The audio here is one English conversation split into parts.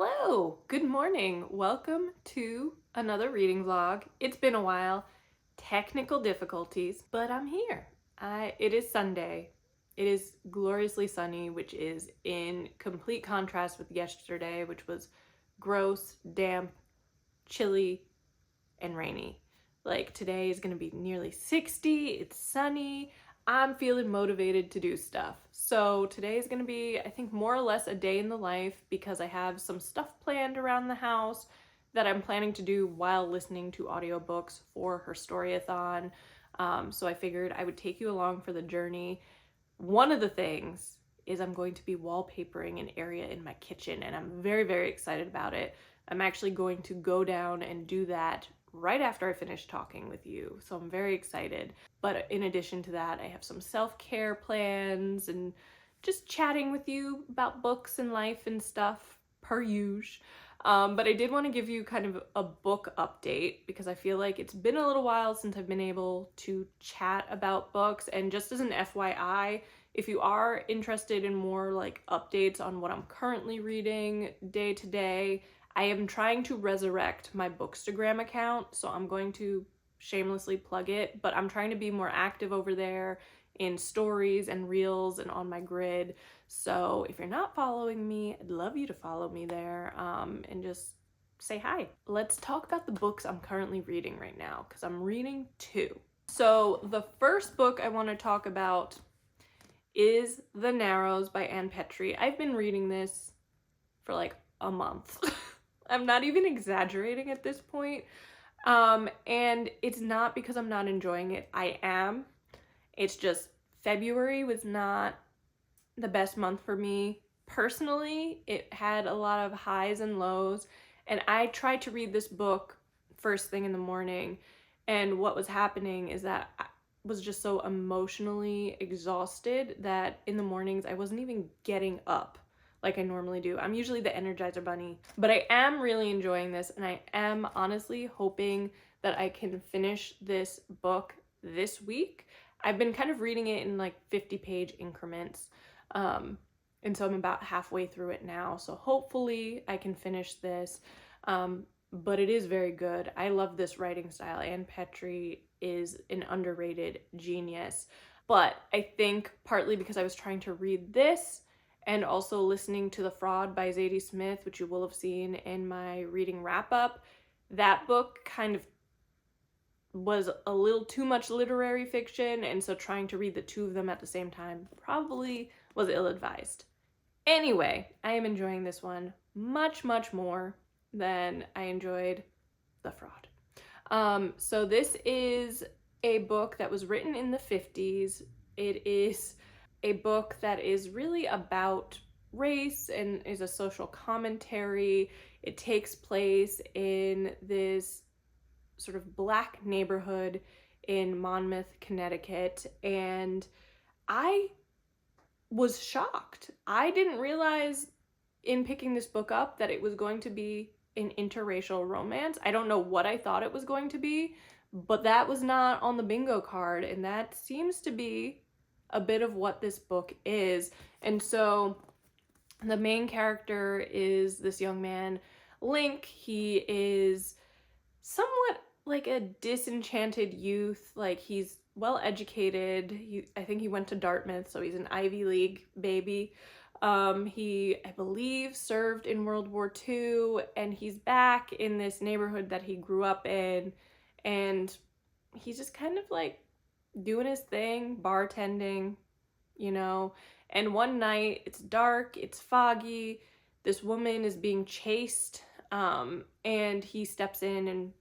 Hello, good morning. Welcome to another reading vlog. It's been a while. Technical difficulties, but I'm here. It is Sunday. It is gloriously sunny, which is in complete contrast with yesterday, which was gross, damp, chilly, and rainy. Like today is gonna be nearly 60, it's sunny. I'm feeling motivated to do stuff. So today is gonna be, I think, more or less a day in the life because I have some stuff planned around the house that I'm planning to do while listening to audiobooks for herstoryathon. So I figured I would take you along for the journey. One of the things is I'm going to be wallpapering an area in my kitchen, and I'm very, very excited about it. I'm actually going to go down and do that right after I finish talking with you, so I'm very excited. But in addition to that, I have some self-care plans and just chatting with you about books and life and stuff, per usual. But I did want to give you kind of a book update because I feel like it's been a little while since I've been able to chat about books. And just as an FYI, if you are interested in more like updates on what I'm currently reading day to day, I am trying to resurrect my Bookstagram account, so I'm going to shamelessly plug it, but I'm trying to be more active over there in stories and reels and on my grid. So if you're not following me, I'd love you to follow me there and just say hi. Let's talk about the books I'm currently reading right now, because I'm reading two. So the first book I want to talk about is The Narrows by Ann Petrie. I've been reading this for like a month. I'm not even exaggerating at this point. And it's not because I'm not enjoying it. I am. It's just February was not the best month for me. Personally, it had a lot of highs and lows, and I tried to read this book first thing in the morning, and what was happening is that I was just so emotionally exhausted that in the mornings I wasn't even getting up like I normally do. I'm usually the Energizer Bunny, but I am really enjoying this, and I am honestly hoping that I can finish this book this week. I've been kind of reading it in like 50-page increments, and so I'm about halfway through it now, so hopefully I can finish this, but it is very good. I love this writing style. Ann Petrie is an underrated genius, but I think partly because I was trying to read this and also listening to The Fraud by Zadie Smith, which you will have seen in my reading wrap-up, that book kind of was a little too much literary fiction, and so trying to read the two of them at the same time probably was ill-advised. Anyway, I am enjoying this one much, much more than I enjoyed The Fraud. So this is a book that was written in the 50s. It is a book that is really about race and is a social commentary. It takes place in this sort of black neighborhood in Monmouth, Connecticut, and I was shocked. I didn't realize in picking this book up that it was going to be an interracial romance. I don't know what I thought it was going to be, but that was not on the bingo card, and that seems to be a bit of what this book is. And so the main character is this young man, Link. He is somewhat like a disenchanted youth. Like, he's well educated. I think he went to Dartmouth, so he's an Ivy League baby. He, I believe, served in World War II, and he's back in this neighborhood that he grew up in, and he's just kind of like doing his thing, bartending, you know. And one night, it's dark, it's foggy, this woman is being chased, and he steps in and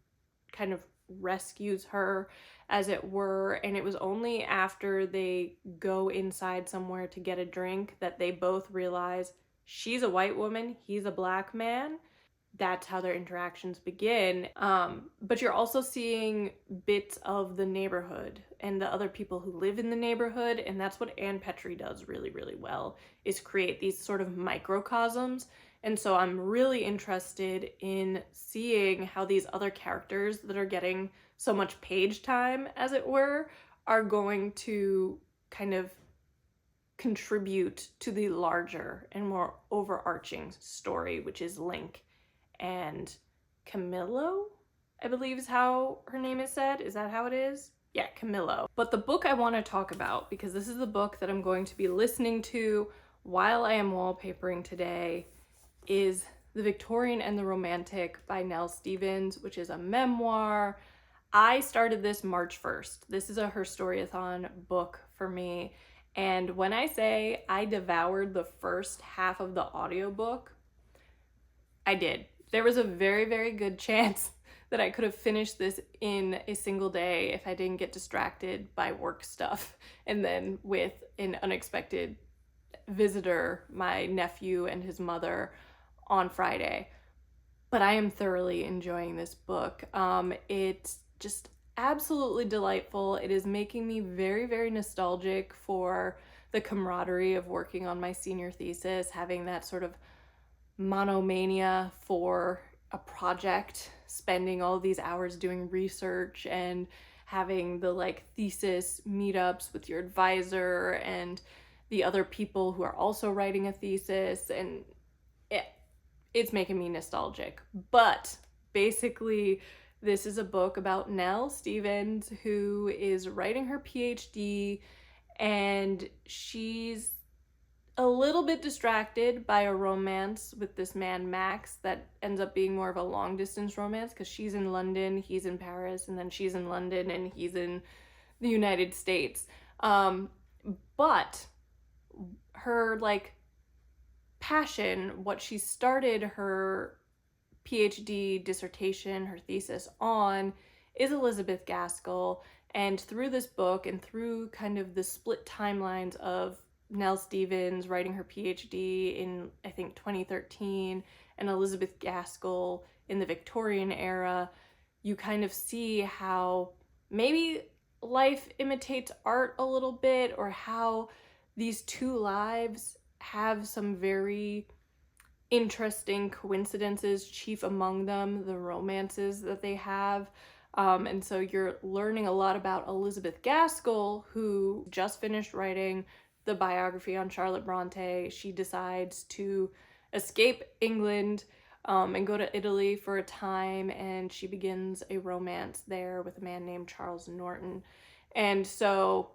kind of rescues her, as it were. And it was only after they go inside somewhere to get a drink that they both realize she's a white woman, he's a black man. That's how their interactions begin. But you're also seeing bits of the neighborhood and the other people who live in the neighborhood, and that's what Ann Petrie does really, really well, is create these sort of microcosms. And so I'm really interested in seeing how these other characters that are getting so much page time, as it were, are going to kind of contribute to the larger and more overarching story, which is Link and Camillo, I believe is how her name is said. Is that how it is? Yeah, Camillo. But the book I want to talk about, because this is the book that I'm going to be listening to while I am wallpapering today, is The Victorian and the Romantic by Nell Stephens, which is a memoir. I started this March 1st. This is a herstoryathon book for me. And when I say I devoured the first half of the audiobook, I did. There was a very, very good chance that I could have finished this in a single day if I didn't get distracted by work stuff. And then with an unexpected visitor, my nephew and his mother, on Friday. But I am thoroughly enjoying this book. It's just absolutely delightful. It is making me very, very nostalgic for the camaraderie of working on my senior thesis, having that sort of monomania for a project, spending all these hours doing research and having the like thesis meetups with your advisor and the other people who are also writing a thesis, and it's making me nostalgic. But basically, this is a book about Nell Stephens, who is writing her PhD, and she's a little bit distracted by a romance with this man, Max, that ends up being more of a long distance romance because she's in London, he's in Paris, and then she's in London and he's in the United States. But her like passion, what she started her PhD dissertation, her thesis on, is Elizabeth Gaskell. And through this book and through kind of the split timelines of Nell Stephens writing her PhD in, I think, 2013, and Elizabeth Gaskell in the Victorian era, you kind of see how maybe life imitates art a little bit, or how these two lives have some very interesting coincidences, chief among them the romances that they have. And so you're learning a lot about Elizabeth Gaskell, who just finished writing the biography on Charlotte Bronte. She decides to escape England and go to Italy for a time, and she begins a romance there with a man named Charles Norton. And so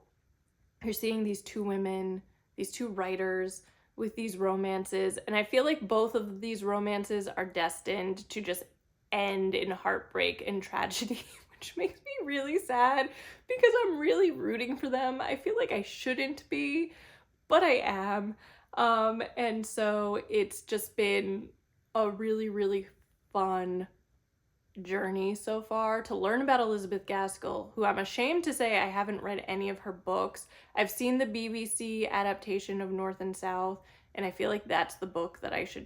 you're seeing these two women, these two writers with these romances, and I feel like both of these romances are destined to just end in heartbreak and tragedy, which makes me really sad because I'm really rooting for them. I feel like I shouldn't be, but I am. And so it's just been a really, really fun journey so far to learn about Elizabeth Gaskell, who I'm ashamed to say I haven't read any of her books. I've seen the BBC adaptation of North and South, and I feel like that's the book that I should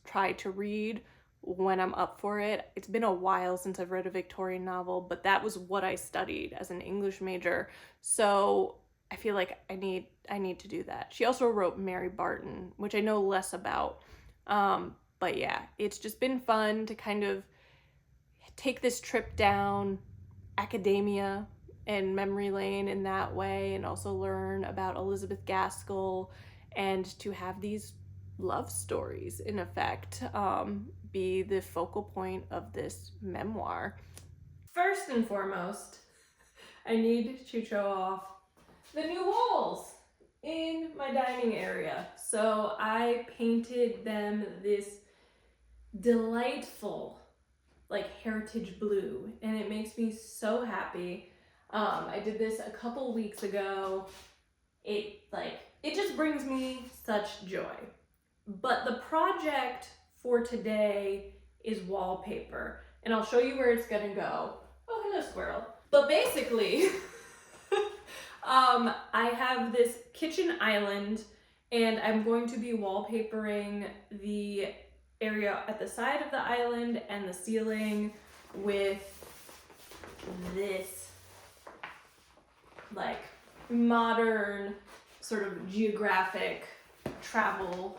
try to read when I'm up for it. It's been a while since I've read a Victorian novel, but that was what I studied as an English major, so I feel like I need to do that. She also wrote Mary Barton, which I know less about, but yeah, it's just been fun to kind of take this trip down academia and memory lane in that way, and also learn about Elizabeth Gaskell, and to have these love stories in effect be the focal point of this memoir. First and foremost, I need to show off the new walls in my dining area. So I painted them this delightful like heritage blue, and it makes me so happy. I did this a couple weeks ago. It just brings me such joy. But the project for today is wallpaper, and I'll show you where it's gonna go. Oh, hello, squirrel. But basically, I have this kitchen island, and I'm going to be wallpapering the area at the side of the island and the ceiling with this like modern sort of geographic travel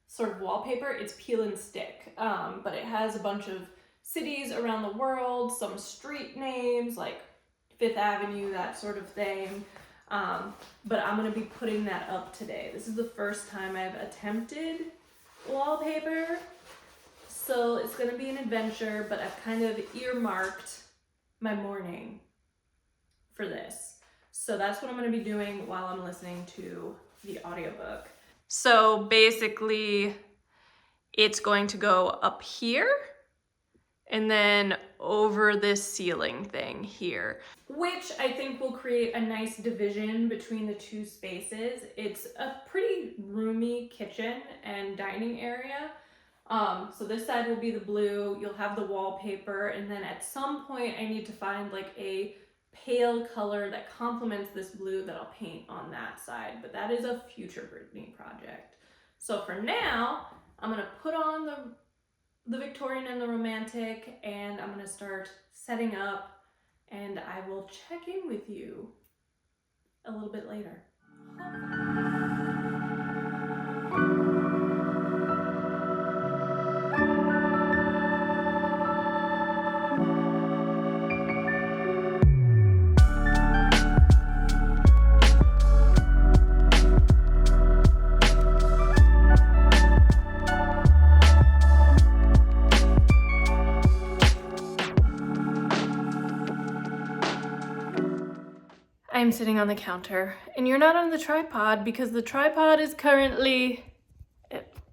sort of wallpaper. It's peel and stick, but it has a bunch of cities around the world, some street names like Fifth Avenue, that sort of thing. But I'm gonna be putting that up today. This is the first time I've attempted wallpaper, so it's gonna be an adventure, but I've kind of earmarked my morning for this. So that's what I'm gonna be doing while I'm listening to the audiobook. So basically, it's going to go up here and then over this ceiling thing here, which I think will create a nice division between the two spaces. It's a pretty roomy kitchen and dining area. So this side will be the blue, you'll have the wallpaper, and then at some point I need to find like a pale color that complements this blue that I'll paint on that side, but that is a future Brittany project. So for now, I'm gonna put on the Victorian and the romantic, and I'm gonna start setting up, and I will check in with you a little bit later. I'm sitting on the counter, and you're not on the tripod because the tripod is currently,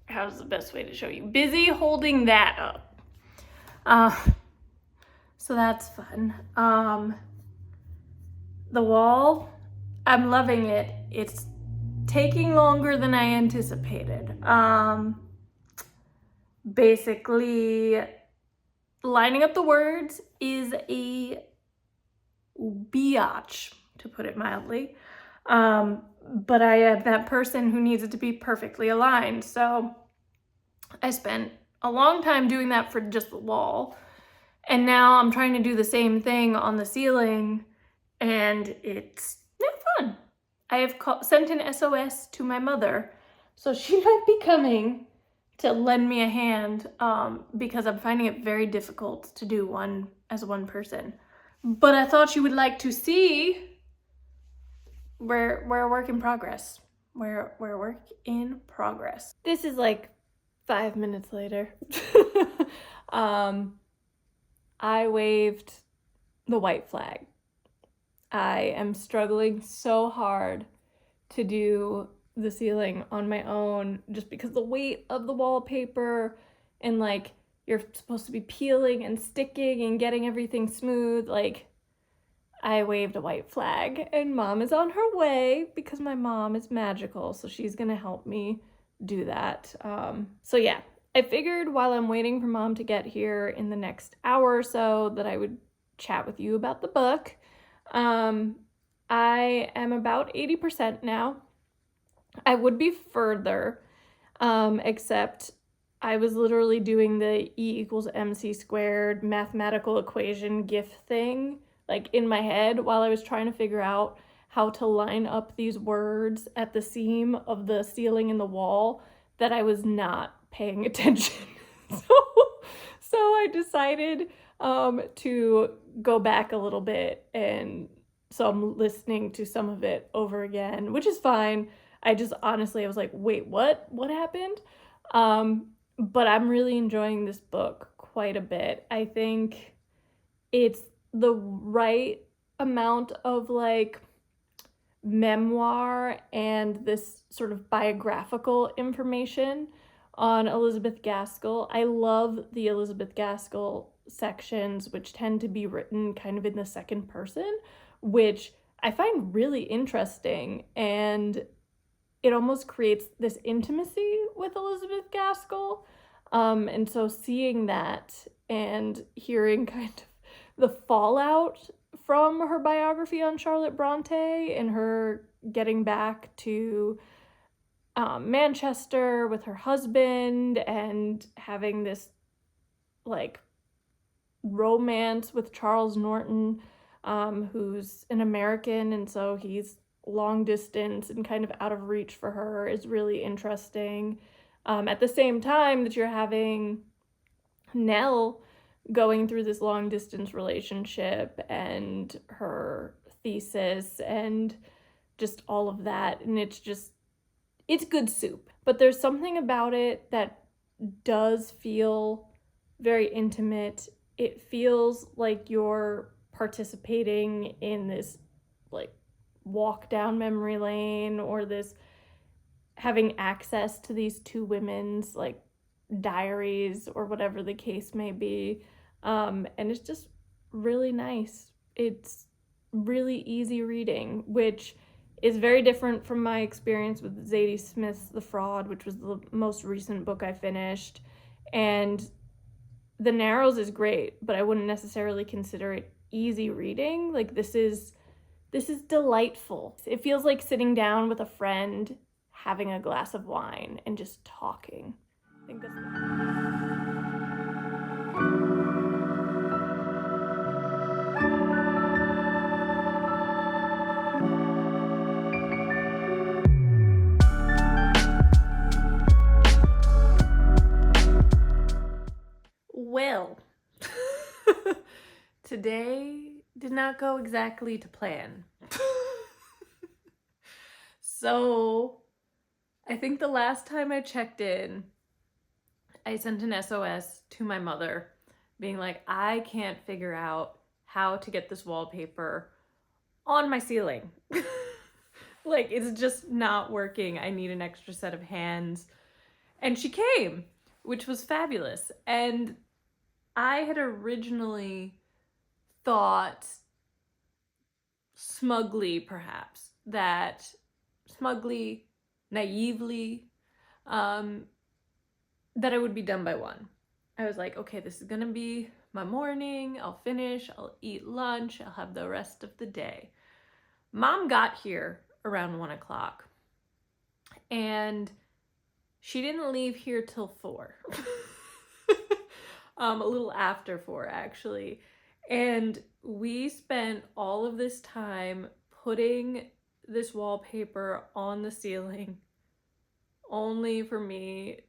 how's the best way to show you? Busy holding that up. So that's fun. The wall, I'm loving it. It's taking longer than I anticipated. Basically, lining up the words is a biatch, to put it mildly. But I am that person who needs it to be perfectly aligned. So I spent a long time doing that for just the wall. And now I'm trying to do the same thing on the ceiling, and it's not fun. I have sent an SOS to my mother, so she might be coming to lend me a hand, because I'm finding it very difficult to do one as one person. But I thought you would like to see we're a work in progress. We're a work in progress. This is like 5 minutes later. I waved the white flag. I am struggling so hard to do the ceiling on my own just because the weight of the wallpaper, and like you're supposed to be peeling and sticking and getting everything smooth. Like, I waved a white flag, and Mom is on her way because my mom is magical, so she's gonna help me do that. So yeah, I figured while I'm waiting for Mom to get here in the next hour or so that I would chat with you about the book. I am about 80% now. I would be further, except I was literally doing the E=mc² mathematical equation GIF thing, like in my head, while I was trying to figure out how to line up these words at the seam of the ceiling and the wall, that I was not paying attention. So I decided to go back a little bit, and so I'm listening to some of it over again, which is fine. I was like, wait, what happened? But I'm really enjoying this book quite a bit. I think it's the right amount of like memoir and this sort of biographical information on Elizabeth Gaskell. I love the Elizabeth Gaskell sections, which tend to be written kind of in the second person, which I find really interesting, and it almost creates this intimacy with Elizabeth Gaskell. And so seeing that and hearing kind of the fallout from her biography on Charlotte Bronte and her getting back to Manchester with her husband and having this like romance with Charles Norton, who's an American, and so he's long distance and kind of out of reach for her, is really interesting. At the same time that you're having Nell going through this long distance relationship and her thesis, and just all of that, and it's good soup. But there's something about it that does feel very intimate. It feels like you're participating in this like walk down memory lane, or this having access to these two women's like diaries or whatever the case may be. And it's just really nice. It's really easy reading, which is very different from my experience with Zadie Smith's The Fraud, which was the most recent book I finished. And The Narrows is great, but I wouldn't necessarily consider it easy reading. Like this is delightful. It feels like sitting down with a friend, having a glass of wine, and just talking. I think that's well. Today did not go exactly to plan. So, I think the last time I checked in, I sent an SOS to my mother being like, I can't figure out how to get this wallpaper on my ceiling. Like, it's just not working. I need an extra set of hands. And she came, which was fabulous. And I had originally thought, smugly, naively, that I would be done by 1. I was like, okay, this is gonna be my morning. I'll finish, I'll eat lunch, I'll have the rest of the day. Mom got here around 1 o'clock, and she didn't leave here till 4. A little after 4, actually. And we spent all of this time putting this wallpaper on the ceiling only for me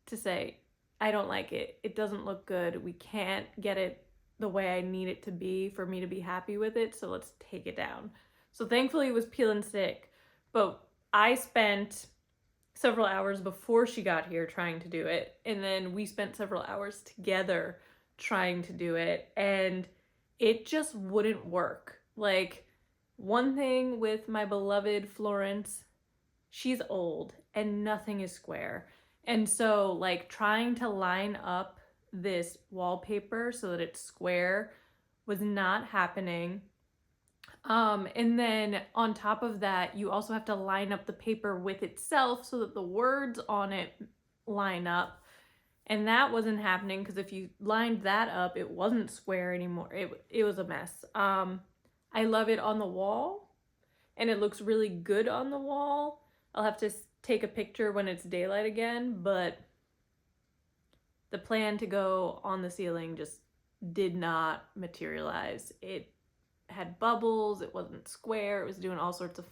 to say, I don't like it. It doesn't look good. We can't get it the way I need it to be for me to be happy with it, so let's take it down. So thankfully it was peel and stick, but I spent several hours before she got here trying to do it, and then we spent several hours together trying to do it, and it just wouldn't work. Like, one thing with my beloved Florence, she's old and nothing is square. And so like trying to line up this wallpaper so that it's square was not happening. And then on top of that, you also have to line up the paper with itself so that the words on it line up. And that wasn't happening because if you lined that up, it wasn't square anymore. It was a mess. I love it on the wall, and it looks really good on the wall. I'll have to take a picture when it's daylight again, but the plan to go on the ceiling just did not materialize. It had bubbles, it wasn't square, it was doing all sorts of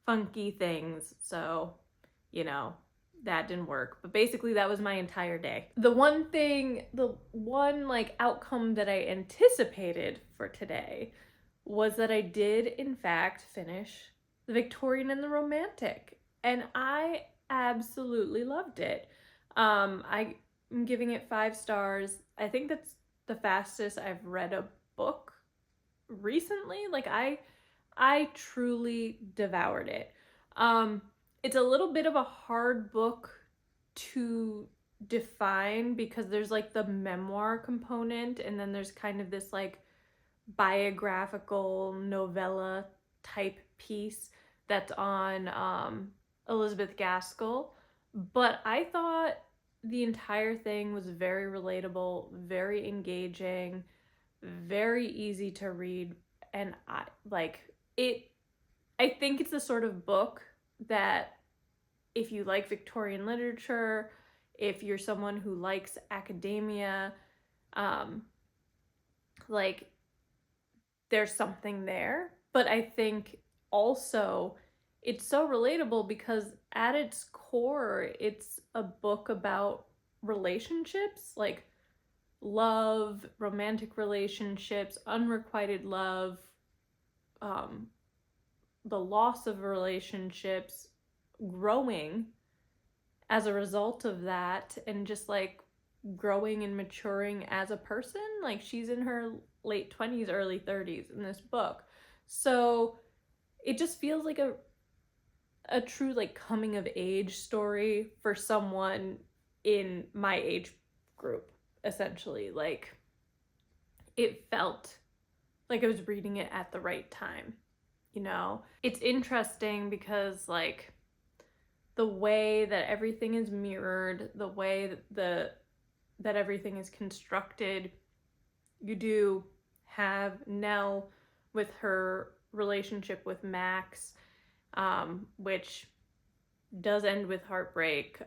funky things. So, that didn't work. But basically that was my entire day. The one like outcome that I anticipated for today was that I did in fact finish The Victorian and the Romantic, and I absolutely loved it. I'm giving it 5 stars. I think that's the fastest I've read a book recently. Like I truly devoured it. It's a little bit of a hard book to define because there's like the memoir component, and then there's kind of this like biographical novella type piece that's on Elizabeth Gaskell. But I thought the entire thing was very relatable, very engaging, very easy to read, and I think it's the sort of book that if you like Victorian literature, if you're someone who likes academia, like there's something there. But I think also it's so relatable because at its core, it's a book about relationships, like love, romantic relationships, unrequited love, the loss of relationships, growing as a result of that, and just like growing and maturing as a person. Like, she's in her late 20s, early 30s in this book. So it just feels like a true like coming of age story for someone in my age group, essentially. Like, it felt like I was reading it at the right time, you know? It's interesting because like the way that everything is mirrored, the way that everything is constructed. You do have Nell with her relationship with Max, which does end with heartbreak,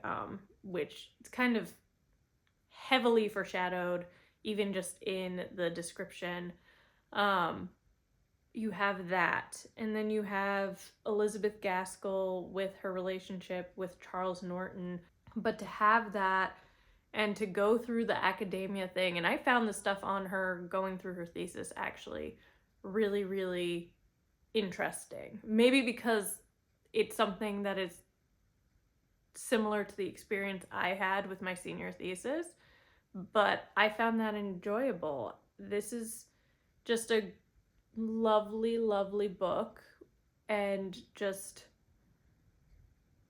which is kind of heavily foreshadowed even just in the description. You have that, and then you have Elizabeth Gaskell with her relationship with Charles Norton. But to have that and to go through the academia thing, and I found the stuff on her going through her thesis actually really, really interesting. Maybe because it's something that is similar to the experience I had with my senior thesis, but I found that enjoyable. This is just a lovely, lovely book, and just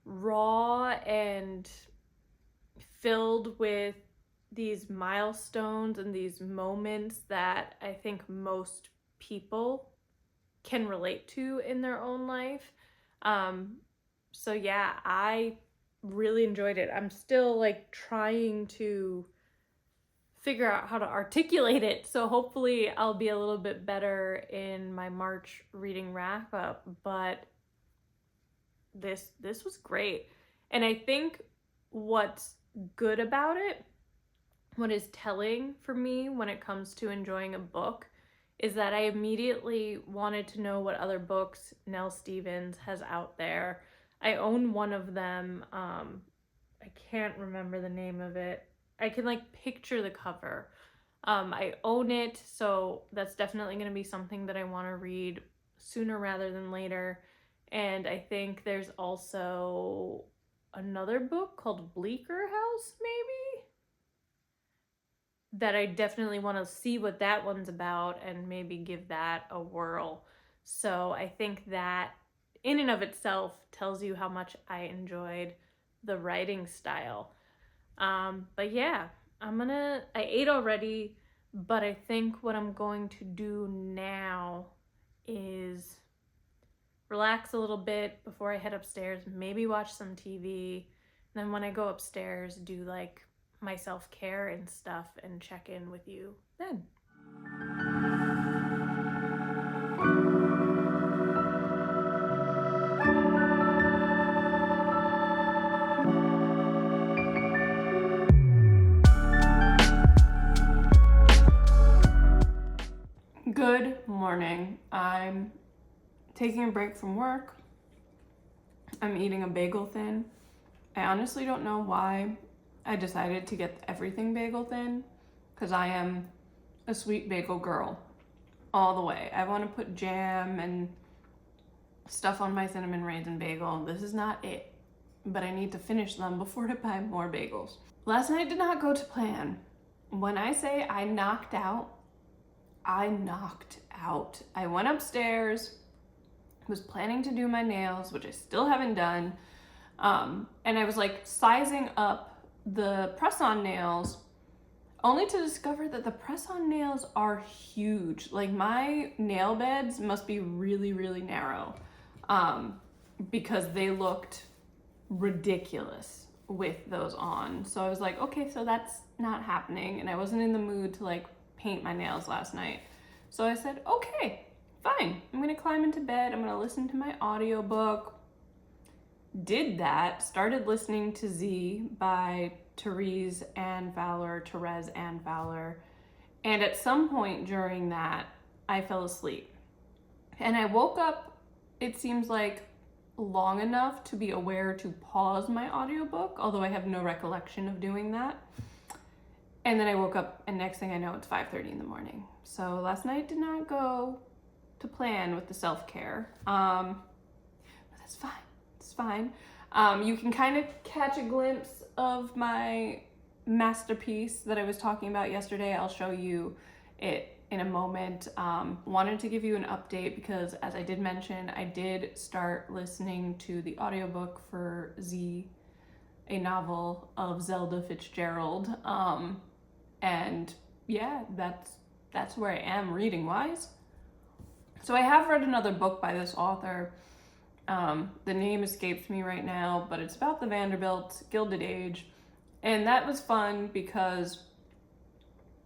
raw and filled with these milestones and these moments that I think most people can relate to in their own life. So yeah, I really enjoyed it. I'm still like trying to figure out how to articulate it, so hopefully I'll be a little bit better in my March reading wrap up. But this was great. And I think what's good about it, what is telling for me when it comes to enjoying a book, is that I immediately wanted to know what other books Nell Stevens has out there. I own one of them. I can't remember the name of it. I can like picture the cover. I own it, so that's definitely going to be something that I want to read sooner rather than later. And I think there's also another book called Bleaker House, maybe, that I definitely want to see what that one's about and maybe give that a whirl. So I think that in and of itself tells you how much I enjoyed the writing style. But yeah, I ate already, but I think what I'm going to do now is relax a little bit before I head upstairs, maybe watch some TV. And then when I go upstairs, do like my self-care and stuff and check in with you then. Good morning. I'm taking a break from work. I'm eating a bagel thin. I honestly don't know why I decided to get everything bagel thin, because I am a sweet bagel girl all the way. I want to put jam and stuff on my cinnamon raisin bagel. This is not it, but I need to finish them before I buy more bagels. Last night did not go to plan. When I say I knocked out, I knocked out. I went upstairs, was planning to do my nails, which I still haven't done. And I was like sizing up the press-on nails, only to discover that the press-on nails are huge. Like, my nail beds must be really, really narrow, because they looked ridiculous with those on. So I was like, okay, so that's not happening. And I wasn't in the mood to like paint my nails last night. So I said, okay, fine. I'm gonna climb into bed. I'm gonna listen to my audiobook. Did that, started listening to Z by Therese Ann Fowler. And at some point during that, I fell asleep. And I woke up, it seems like, long enough to be aware to pause my audiobook, although I have no recollection of doing that. And then I woke up, and next thing I know, it's 5:30 in the morning. So last night did not go to plan with the self-care. That's fine. It's fine. You can kind of catch a glimpse of my masterpiece that I was talking about yesterday. I'll show you it in a moment. Wanted to give you an update because, as I did mention, I did start listening to the audiobook for Z, a novel of Zelda Fitzgerald. And yeah, that's where I am reading wise. So I have read another book by this author. The name escapes me right now, but it's about the Vanderbilts, Gilded Age. And that was fun because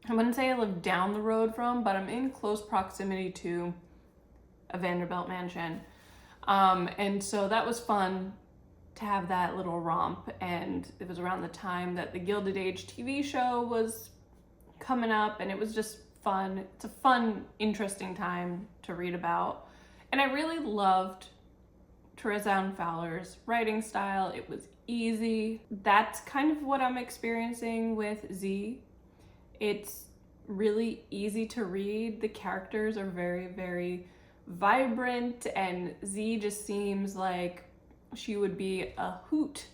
I wouldn't say I live down the road from, but I'm in close proximity to a Vanderbilt mansion. And so that was fun to have that little romp. And it was around the time that the Gilded Age TV show was coming up, and it was just fun. It's a fun, interesting time to read about. And I really loved Theresa Fowler's writing style. It was easy. That's kind of what I'm experiencing with Z. It's really easy to read. The characters are very, very vibrant, and Z just seems like she would be a hoot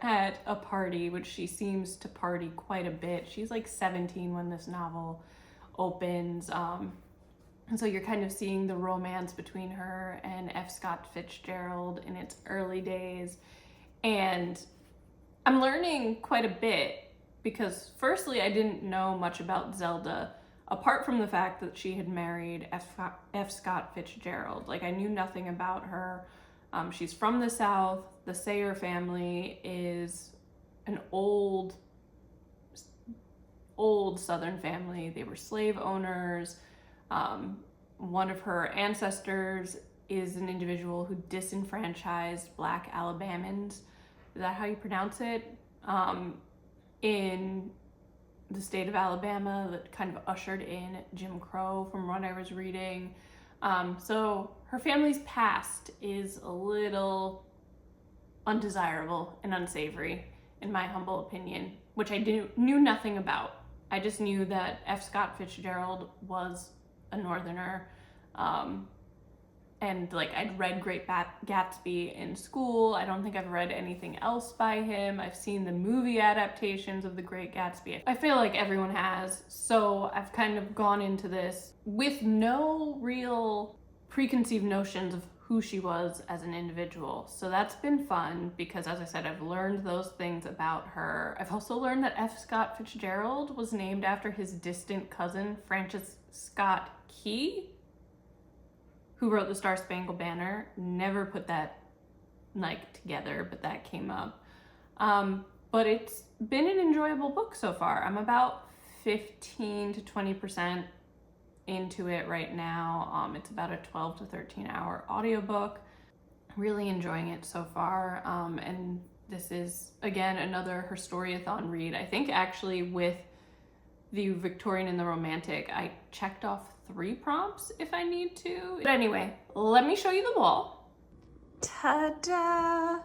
at a party, which she seems to party quite a bit. She's like 17 when this novel opens. And so you're kind of seeing the romance between her and F. Scott Fitzgerald in its early days. And I'm learning quite a bit because firstly, I didn't know much about Zelda apart from the fact that she had married F. Scott Fitzgerald. Like, I knew nothing about her. She's from the South. The Sayer family is an old Southern family. They were slave owners. One of her ancestors is an individual who disenfranchised Black Alabamans. Is that how you pronounce it? In the state of Alabama, that kind of ushered in Jim Crow from what I was reading. So her family's past is a little undesirable and unsavory, in my humble opinion, which I knew nothing about. I just knew that F. Scott Fitzgerald was a Northerner. And like, I'd read Great Gatsby in school. I don't think I've read anything else by him. I've seen the movie adaptations of The Great Gatsby. I feel like everyone has. So I've kind of gone into this with no real preconceived notions of who she was as an individual. So that's been fun because, as I said, I've learned those things about her. I've also learned that F. Scott Fitzgerald was named after his distant cousin, Francis Scott Key, who wrote the Star Spangled Banner. Never put that together, but that came up. But it's been an enjoyable book so far. I'm about 15 to 20% into it right now. It's about a 12 to 13 hour audiobook. Really enjoying it so far. And this is, again, another herstoryathon read. I think actually with the Victorian and the Romantic, I checked off 3 prompts if I need to. But anyway, let me show you the wall. Ta-da!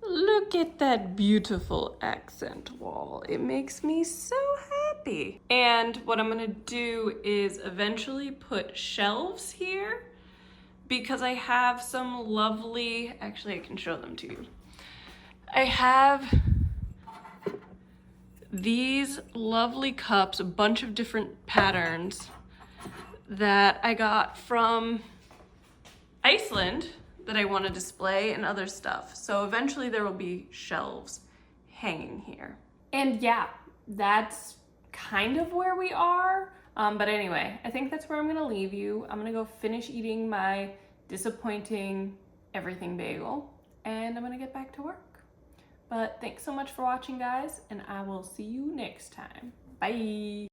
Look at that beautiful accent wall. It makes me so happy. And what I'm gonna do is eventually put shelves here because I have some lovely, actually I can show them to you. I have these lovely cups, a bunch of different patterns that I got from Iceland that I want to display and other stuff. So eventually there will be shelves hanging here. And yeah, that's kind of where we are. But anyway, I think that's where I'm gonna leave you. I'm gonna go finish eating my disappointing everything bagel and I'm gonna get back to work. But thanks so much for watching, guys, and I will see you next time. Bye.